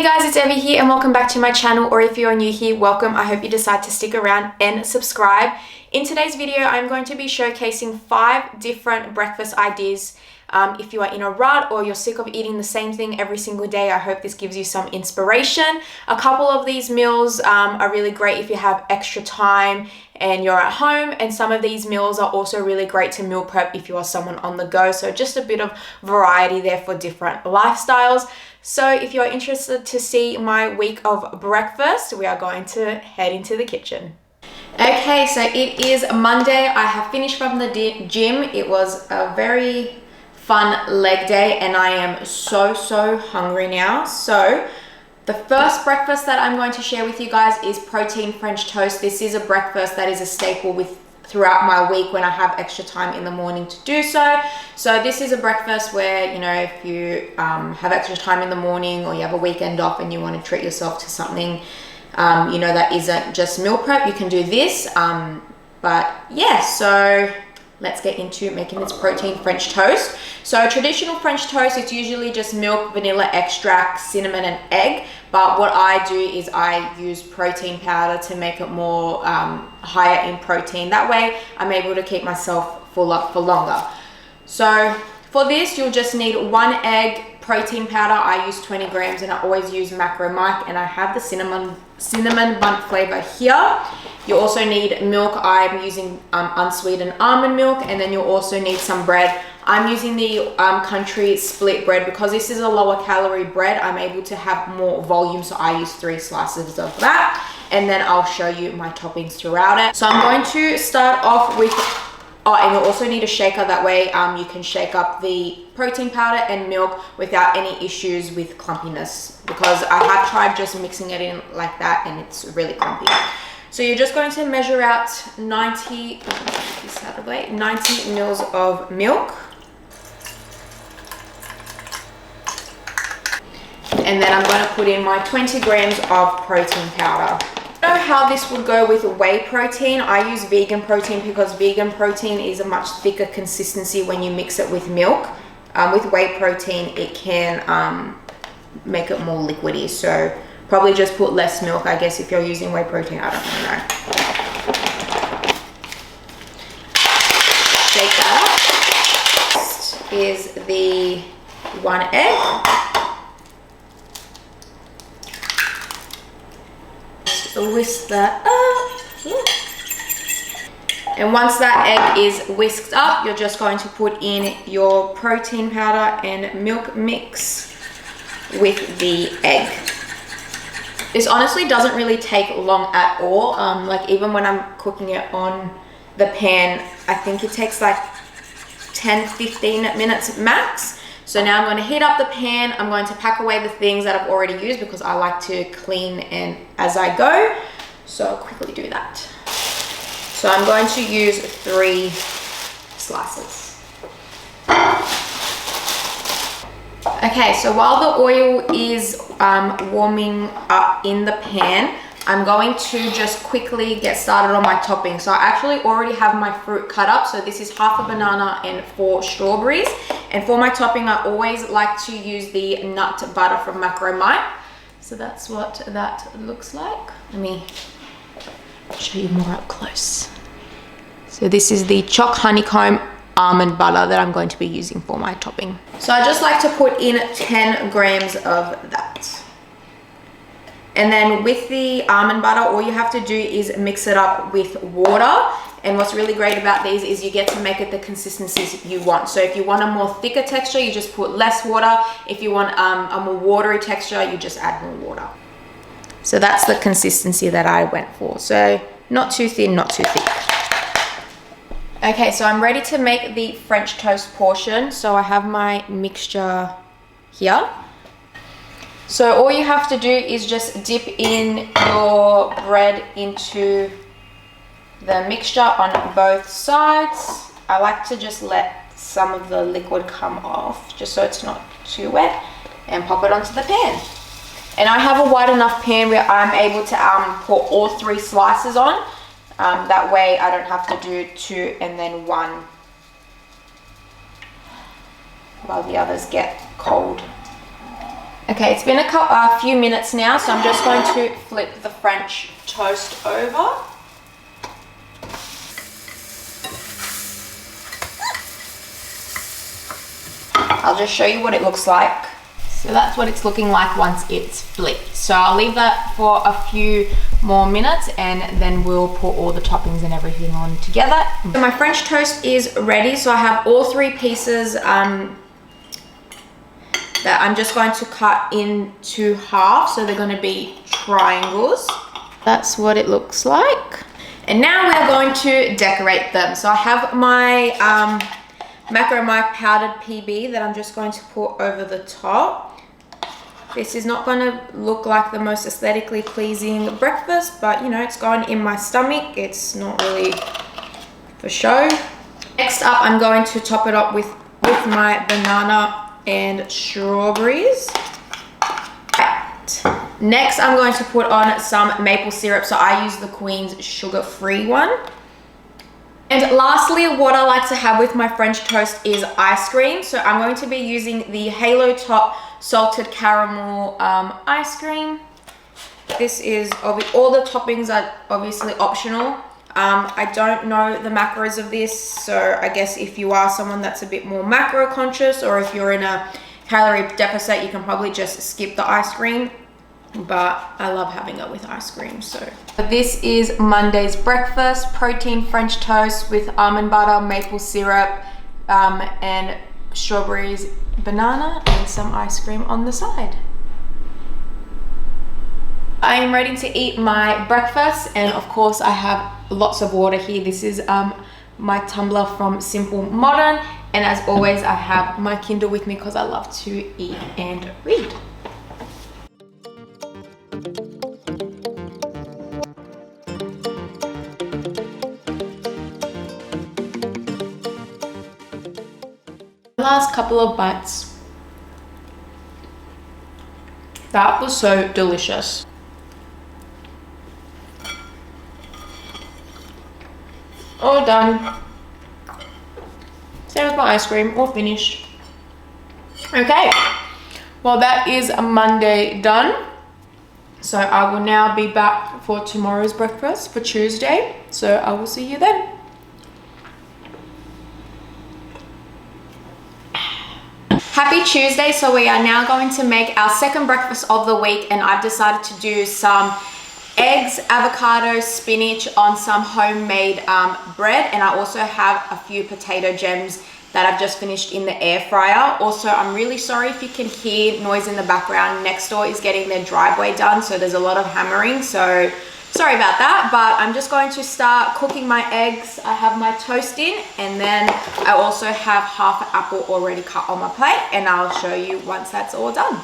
guys, it's Evie here and welcome back to my channel, or if you're new here, welcome. I hope you decide to stick around and subscribe. In today's video, I'm going to be showcasing 5 different breakfast ideas. If you are in a rut or you're sick of eating the same thing every single day, I hope this gives you some inspiration. A couple of these meals are really great if you have extra time and you're at home, and some of these meals are also really great to meal prep if you are someone on the go. So just a bit of variety there for different lifestyles. So if you're interested to see my week of breakfast, we are going to head into the kitchen. Okay, so it is Monday. I have finished from the gym. It was a very fun leg day and I am so hungry now. So the first breakfast that I'm going to share with you guys is protein French toast. This is a breakfast that is a staple throughout my week when I have extra time in the morning to do so. So this is a breakfast where, you know, if you have extra time in the morning or you have a weekend off and you want to treat yourself to something, you know, that isn't just meal prep, you can do this. But yeah, so let's get into making this protein French toast. So traditional French toast, it's usually just milk, vanilla extract, cinnamon and egg. But what I do is I use protein powder to make it more higher in protein. That way I'm able to keep myself full up for longer. So for this, you'll just need 1 egg, protein powder. I use 20 grams and I always use Macro Mike, and I have the cinnamon bundt flavor here. You also need milk. I'm using unsweetened almond milk, and then you'll also need some bread. I'm using the country split bread because this is a lower calorie bread. I'm able to have more volume, so I use 3 slices of that, and then I'll show you my toppings throughout it. So I'm going to start off with, and you'll also need a shaker. That way you can shake up the protein powder and milk without any issues with clumpiness, because I have tried just mixing it in like that and it's really clumpy. So you're just going to measure out 90 mils of milk. And then I'm going to put in my 20 grams of protein powder. I don't know how this would go with whey protein. I use vegan protein because vegan protein is a much thicker consistency when you mix it with milk. With whey protein, it can make it more liquidy. So probably just put less milk, I guess, if you're using whey protein. I don't know. Shake that up. Next is the 1 egg. Whisk that up. And once that egg is whisked up, you're just going to put in your protein powder and milk mix with the egg. This honestly doesn't really take long at all. Like even when I'm cooking it on the pan, I think it takes like 10-15 minutes max. So now I'm going to heat up the pan. I'm going to pack away the things that I've already used because I like to clean and as I go. So I'll quickly do that. So I'm going to use 3 slices. Okay, so while the oil is warming up in the pan, I'm going to just quickly get started on my topping. So I actually already have my fruit cut up. So this is half a banana and 4 strawberries. And for my topping, I always like to use the nut butter from Macro Mike. So that's what that looks like. Let me show you more up close. So this is the choc honeycomb almond butter that I'm going to be using for my topping. So I just like to put in 10 grams of that. And then with the almond butter, all you have to do is mix it up with water. And what's really great about these is you get to make it the consistencies you want. So if you want a more thicker texture, you just put less water. If you want a more watery texture, you just add more water. So that's the consistency that I went for. So not too thin, not too thick. Okay, so I'm ready to make the French toast portion. So I have my mixture here. So all you have to do is just dip in your bread into the mixture on both sides. I like to just let some of the liquid come off just so it's not too wet, and pop it onto the pan. And I have a wide enough pan where I'm able to pour all 3 slices on. That way I don't have to do 2 and then 1 while the others get cold. Okay, it's been a few minutes now, so I'm just going to flip the French toast over. I'll just show you what it looks like. So that's what it's looking like once it's flipped. So I'll leave that for a few more minutes and then we'll put all the toppings and everything on together. So my French toast is ready. So I have all 3 pieces that I'm just going to cut into half. So they're going to be triangles. That's what it looks like. And now we're going to decorate them. So I have my Macro Mike powdered PB that I'm just going to put over the top. This is not going to look like the most aesthetically pleasing breakfast, but you know, it's going in my stomach. It's not really for show. Next up, I'm going to top it up with my banana and strawberries. Right. Next, I'm going to put on some maple syrup. So I use the Queen's sugar-free one. And lastly, what I like to have with my French toast is ice cream. So I'm going to be using the Halo Top salted caramel ice cream. This is all the toppings are obviously optional. I don't know the macros of this, so I guess if you are someone that's a bit more macro conscious, or if you're in a calorie deficit, you can probably just skip the ice cream. But I love having it with ice cream. So this is Monday's breakfast: protein French toast with almond butter, maple syrup, and strawberries, banana, and some ice cream on the side. I am ready to eat my breakfast, and of course I have lots of water here. This is my tumbler from Simple Modern, and as always I have my Kindle with me because I love to eat and read. Last couple of bites. That was so delicious. All done. Same with my ice cream, all finished. Okay, well that is a Monday done. So I will now be back for tomorrow's breakfast for Tuesday. So I will see you then. Happy Tuesday. So we are now going to make our second breakfast of the week, and I've decided to do some eggs, avocado, spinach on some homemade bread, and I also have a few potato gems that I've just finished in the air fryer. Also, I'm really sorry if you can hear noise in the background. Next door is getting their driveway done, so there's a lot of hammering, so sorry about that. But I'm just going to start cooking my eggs. I have my toast in, and then I also have half an apple already cut on my plate, and I'll show you once that's all done.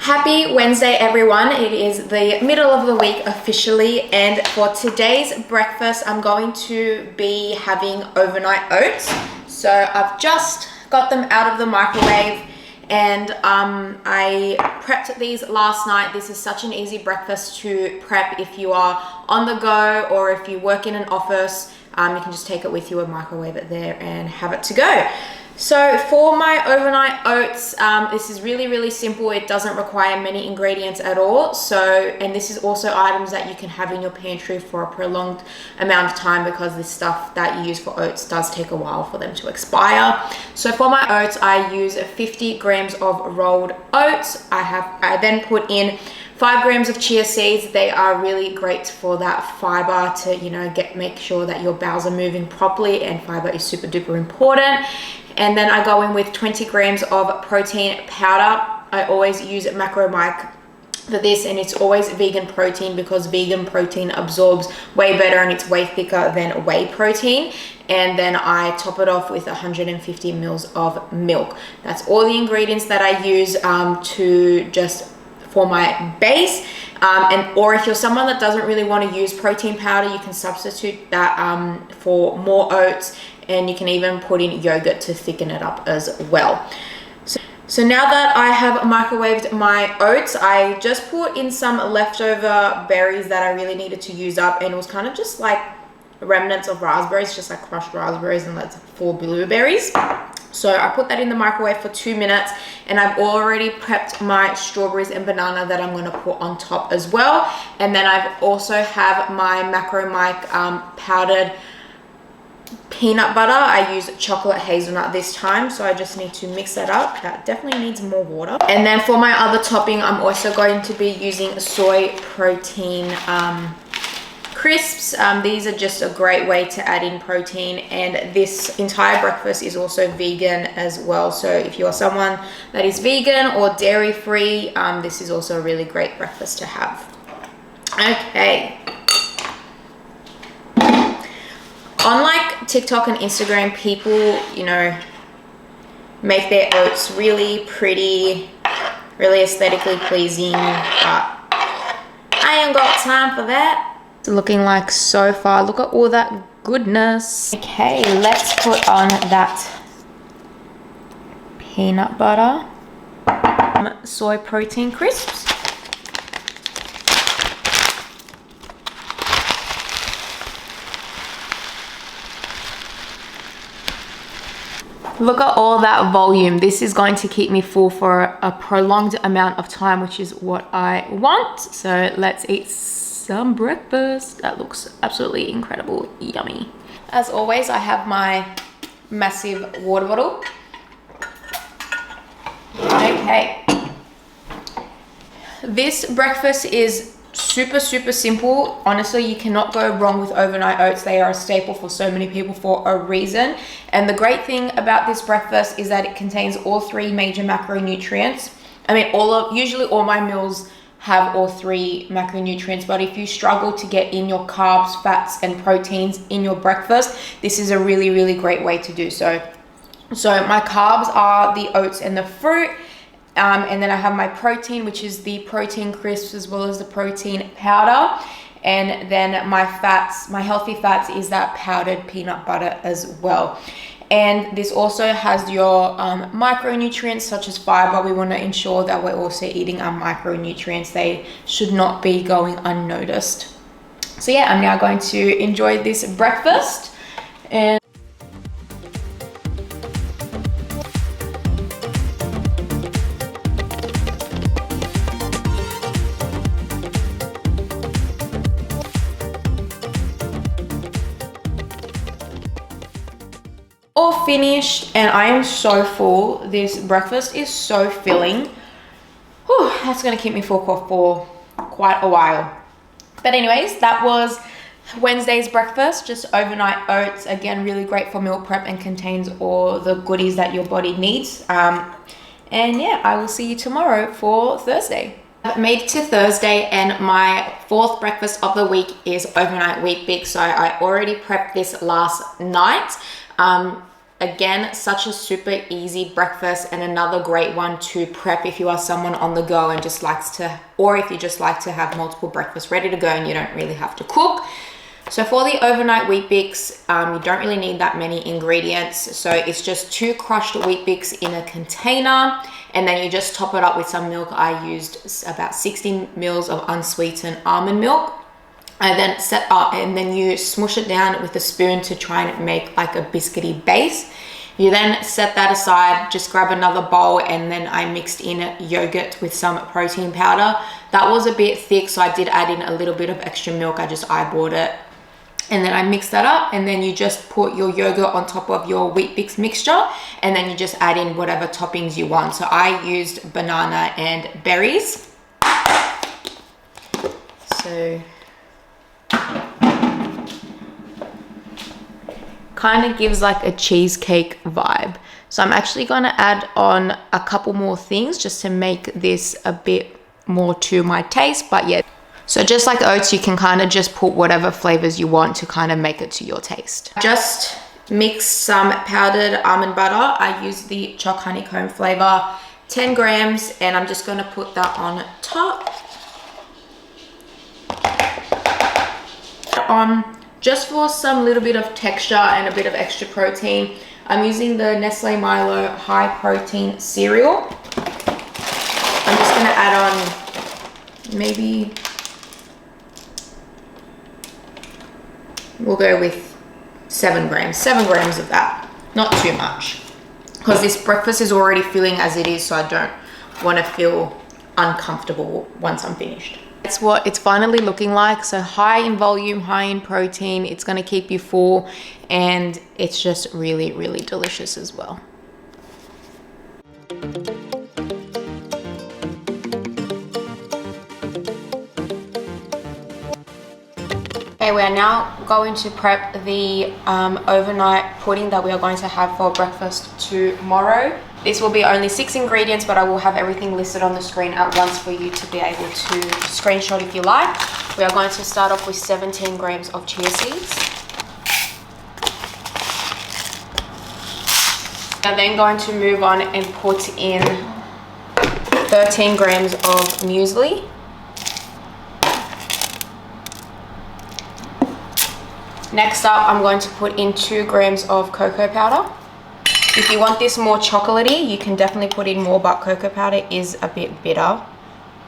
Happy Wednesday, everyone. It is the middle of the week officially, and for today's breakfast I'm going to be having overnight oats. So I've just got them out of the microwave, and I prepped these last night. This is such an easy breakfast to prep if you are on the go, or if you work in an office. You can just take it with you and microwave it there and have it to go. So for my overnight oats, this is really simple. It doesn't require many ingredients at all. And this is also items that you can have in your pantry for a prolonged amount of time, because this stuff that you use for oats does take a while for them to expire. So for my oats, I use 50 grams of rolled oats. I then put in 5 grams of chia seeds. They are really great for that fiber to, you know, make sure that your bowels are moving properly, and fiber is super duper important. And then I go in with 20 grams of protein powder. I always use Macro Mike for this, and it's always vegan protein because vegan protein absorbs way better and it's way thicker than whey protein. And then I top it off with 150 mils of milk. That's all the ingredients that I use to just for my base. Or if you're someone that doesn't really want to use protein powder, you can substitute that for more oats, and you can even put in yogurt to thicken it up as well. So now that I have microwaved my oats, I just put in some leftover berries that I really needed to use up, and it was kind of just like remnants of raspberries, just like crushed raspberries and that's 4 blueberries. So I put that in the microwave for 2 minutes, and I've already prepped my strawberries and banana that I'm going to put on top as well. And then I've also have my Macro Mike powdered peanut butter. I use chocolate hazelnut this time, so I just need to mix that up. That definitely needs more water. And then for my other topping, I'm also going to be using soy protein crisps. These are just a great way to add in protein, and this entire breakfast is also vegan as well. So if you're someone that is vegan or dairy free, this is also a really great breakfast to have. Okay. On like TikTok and Instagram, people, you know, make their oats really pretty, really aesthetically pleasing, but I ain't got time for that. It's looking like so far. Look at all that goodness. Okay, let's put on that peanut butter, soy protein crisps. Look at all that volume. This is going to keep me full for a prolonged amount of time, which is what I want. So let's eat some breakfast. That looks absolutely incredible, yummy. As always, I have my massive water bottle. Okay. This breakfast is super simple. Honestly, you cannot go wrong with overnight oats. They are a staple for so many people for a reason. And the great thing about this breakfast is that it contains all 3 major macronutrients. I mean, usually all my meals have all 3 macronutrients, but if you struggle to get in your carbs, fats, and proteins in your breakfast, this is a really great way to do so. So my carbs are the oats and the fruit. And then I have my protein, which is the protein crisps as well as the protein powder. And then my fats, my healthy fats, is that powdered peanut butter as well. And this also has your micronutrients such as fiber. We want to ensure that we're also eating our micronutrients. They should not be going unnoticed. So yeah, I'm now going to enjoy this breakfast. And all finished, and I am so full. This breakfast is so filling. Whew, that's gonna keep me full for quite a while. But anyways, that was Wednesday's breakfast, just overnight oats. Again, really great for meal prep and contains all the goodies that your body needs. And yeah, I will see you tomorrow for Thursday. I've made it to Thursday, and my 4th breakfast of the week is overnight weet-bix. So I already prepped this last night. Again, such a super easy breakfast, and another great one to prep if you are someone on the go and just likes to, or if you just like to have multiple breakfasts ready to go and you don't really have to cook. So for the overnight weet-bix, you don't really need that many ingredients. So it's just 2 crushed weet-bix in a container, and then you just top it up with some milk. I used about 60 mils of unsweetened almond milk. I then set up, and then you smush it down with a spoon to try and make like a biscuity base. You then set that aside, just grab another bowl, and then I mixed in yogurt with some protein powder. That was a bit thick, so I did add in a little bit of extra milk. I just eyeballed it. And then I mixed that up, and then you just put your yogurt on top of your weet-bix mixture, and then you just add in whatever toppings you want. So I used banana and berries. So kind of gives like a cheesecake vibe. So I'm actually going to add on a couple more things just to make this a bit more to my taste, but yeah. So just like oats, you can kind of just put whatever flavors you want to kind of make it to your taste. Just mix some powdered almond butter. I use the choc honeycomb flavor, 10 grams, and I'm just going to put that on top. Just for some little bit of texture and a bit of extra protein, I'm using the Nestle Milo high protein cereal. I'm just going to add on maybe, we'll go with 7 grams of that, not too much, because this breakfast is already filling as it is, so I don't want to feel uncomfortable once I'm finished. That's what it's finally looking like. So high in volume, high in protein. It's going to keep you full, and it's just really, really delicious as well. Okay, we are now going to prep the overnight pudding that we are going to have for breakfast tomorrow. This will be only 6 ingredients, but I will have everything listed on the screen at once for you to be able to screenshot if you like. We are going to start off with 17 grams of chia seeds. We are then going to move on and put in 13 grams of muesli. Next up, I'm going to put in 2 grams of cocoa powder. If you want this more chocolatey, you can definitely put in more, but cocoa powder is a bit bitter,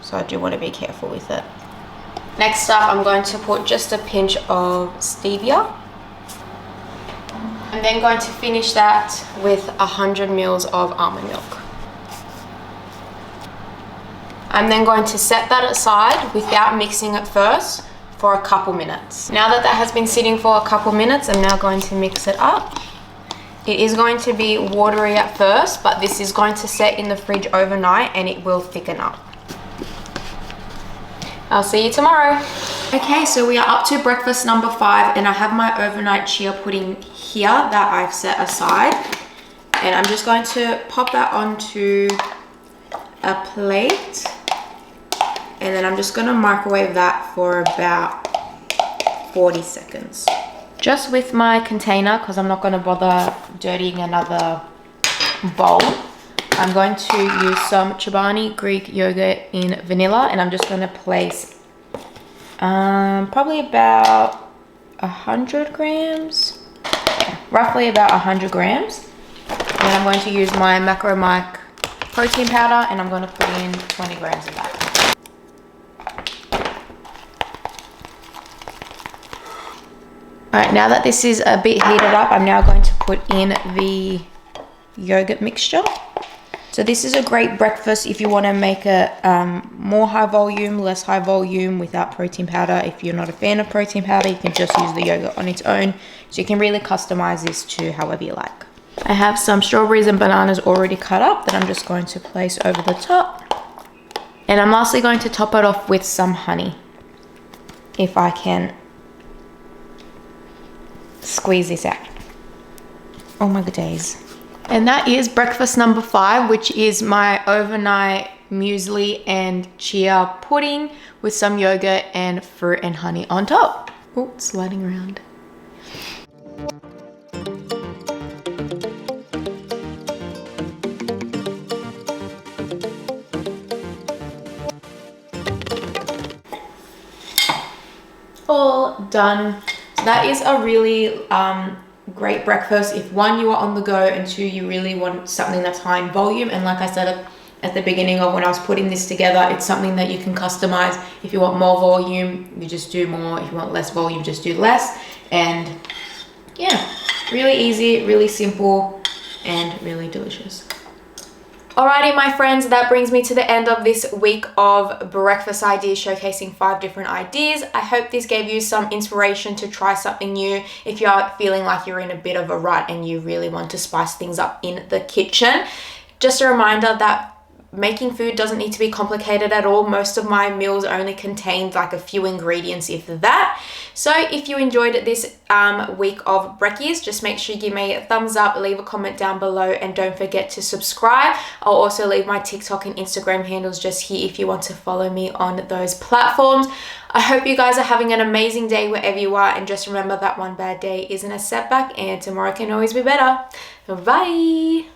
so I do want to be careful with it. Next up, I'm going to put just a pinch of stevia. I'm then going to finish that with 100 mils of almond milk. I'm then going to set that aside without mixing it first for a couple minutes. Now that that has been sitting for a couple minutes, I'm now going to mix it up. It is going to be watery at first, but this is going to set in the fridge overnight and it will thicken up. I'll see you tomorrow. Okay, so we are up to breakfast number 5, and I have my overnight chia pudding here that I've set aside. And I'm just going to pop that onto a plate. And then I'm just going to microwave that for about 40 seconds. Just with my container, because I'm not going to bother dirtying another bowl, I'm going to use some Chobani Greek yogurt in vanilla, and I'm just going to place probably about 100 grams. Yeah, roughly about 100 grams. And then I'm going to use my Macro Mike protein powder, and I'm going to put in 20 grams of that. Alright, now that this is a bit heated up, I'm now going to put in the yogurt mixture. So this is a great breakfast if you want to make it more high volume, less high volume without protein powder. If you're not a fan of protein powder, you can just use the yogurt on its own. So you can really customize this to however you like. I have some strawberries and bananas already cut up that I'm just going to place over the top. And I'm lastly going to top it off with some honey, if I can squeeze this out. Oh my good days. And that is breakfast number 5, which is my overnight muesli and chia pudding with some yogurt and fruit and honey on top. Oh, sliding around. All done. So that is a really great breakfast if 1, you are on the go, and 2, you really want something that's high in volume. And like I said at the beginning of when I was putting this together, it's something that you can customize. If you want more volume, you just do more. If you want less volume, just do less. And yeah, really easy, really simple, and really delicious. Alrighty, my friends, that brings me to the end of this week of breakfast ideas, showcasing 5 different ideas. I hope this gave you some inspiration to try something new if you are feeling like you're in a bit of a rut and you really want to spice things up in the kitchen. Just a reminder that making food doesn't need to be complicated at all. Most of my meals only contained like a few ingredients, if that. So if you enjoyed this week of brekkies, just make sure you give me a thumbs up, leave a comment down below, and don't forget to subscribe. I'll also leave my TikTok and Instagram handles just here if you want to follow me on those platforms. I hope you guys are having an amazing day wherever you are, and just remember that one bad day isn't a setback and tomorrow can always be better. Bye.